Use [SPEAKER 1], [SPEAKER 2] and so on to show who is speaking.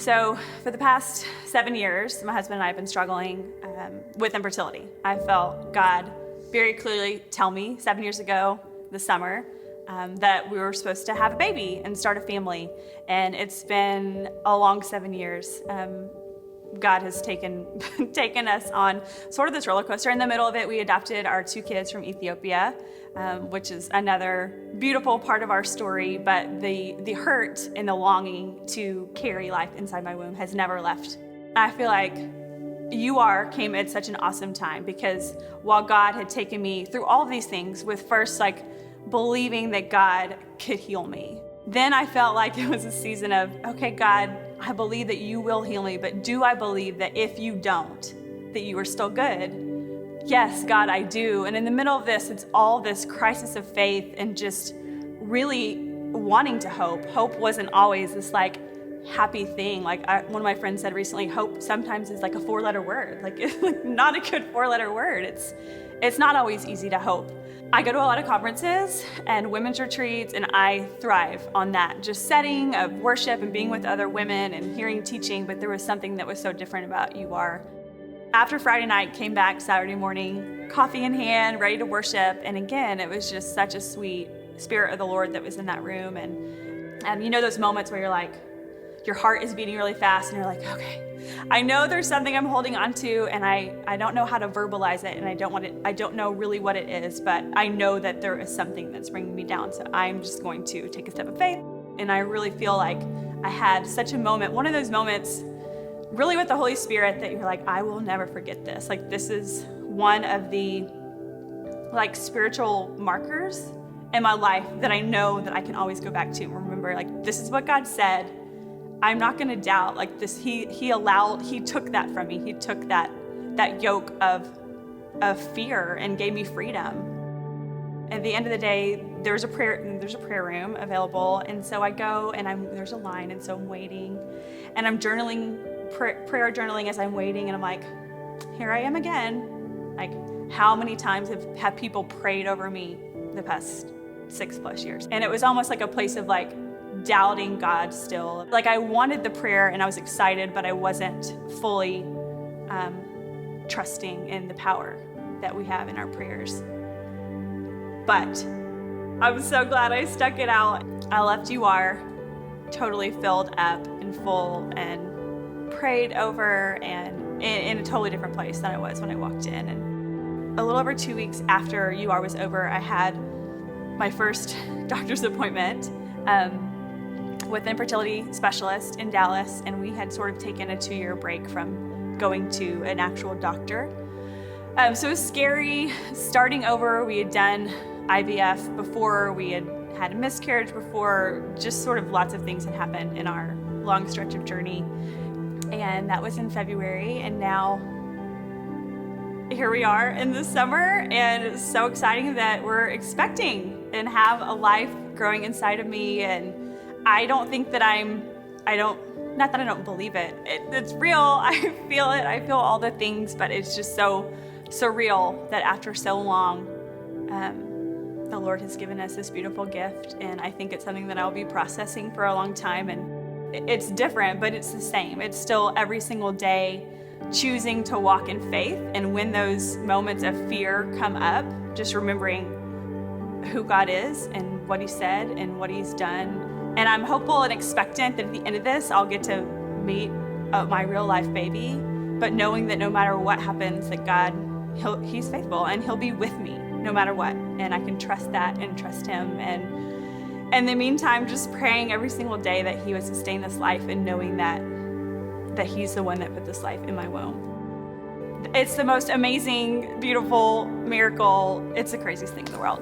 [SPEAKER 1] So for the past 7 years, my husband and I have been struggling with infertility. I felt God very clearly tell me 7 years ago this summer that we were supposed to have a baby and start a family. And it's been a long 7 years. God has taken us on sort of this roller coaster. In the middle of it, we adopted our 2 kids from Ethiopia, which is another beautiful part of our story. But the hurt and the longing to carry life inside my womb has never left. I feel like came at such an awesome time, because while God had taken me through all of these things with first believing that God could heal me, then I felt like it was a season of, okay, God, I believe that you will heal me, but do I believe that if you don't, that you are still good? Yes, God, I do. And in the middle of this, it's all this crisis of faith and just really wanting to hope. Hope wasn't always this happy thing. One of my friends said recently, hope sometimes is like a 4-letter word. It's not a good 4-letter word. It's not always easy to hope. I go to a lot of conferences and women's retreats, and I thrive on that just setting of worship and being with other women and hearing teaching, but there was something that was so different about After Friday night, came back Saturday morning, coffee in hand, ready to worship, and again, it was just such a sweet Spirit of the Lord that was in that room. And you know those moments where you're like, your heart is beating really fast and you're like, okay, I know there's something I'm holding on to, and I don't know how to verbalize it, and I don't know really what it is, but I know that there is something that's bringing me down. So I'm just going to take a step of faith. And I really feel like I had such a moment, one of those moments really with the Holy Spirit that you're like, I will never forget this. This is one of the spiritual markers in my life that I know that I can always go back to and remember, this is what God said. I'm not going to doubt this. He took that from me. He took that yoke of fear and gave me freedom. At the end of the day, there's a prayer room available. And so I go and there's a line. And so I'm waiting and I'm journaling, prayer journaling as I'm waiting. And I'm like, here I am again. How many times have people prayed over me the past 6+ years? And it was almost like a place of doubting God still. I wanted the prayer and I was excited, but I wasn't fully trusting in the power that we have in our prayers. But I'm so glad I stuck it out. I left totally filled up and full and prayed over and in a totally different place than I was when I walked in. And a little over 2 weeks after was over, I had my first doctor's appointment with an infertility specialist in Dallas, and we had sort of taken a 2-year break from going to an actual doctor. So it was scary starting over. We had done IVF before, we had had a miscarriage before, just sort of lots of things had happened in our long stretch of journey. And that was in February, and now here we are in the summer, and it's so exciting that we're expecting and have a life growing inside of me. And I don't think that not that I don't believe it. It's real. I feel it. I feel all the things, but it's just so surreal that after so long, the Lord has given us this beautiful gift. And I think it's something that I'll be processing for a long time. And it's different, but it's the same. It's still every single day choosing to walk in faith. And when those moments of fear come up, just remembering who God is and what He said and what He's done. And I'm hopeful and expectant that at the end of this, I'll get to meet my real life baby, but knowing that no matter what happens, that God, He's faithful and He'll be with me no matter what. And I can trust that and trust Him. And in the meantime, just praying every single day that He would sustain this life, and knowing that He's the one that put this life in my womb. It's the most amazing, beautiful miracle. It's the craziest thing in the world.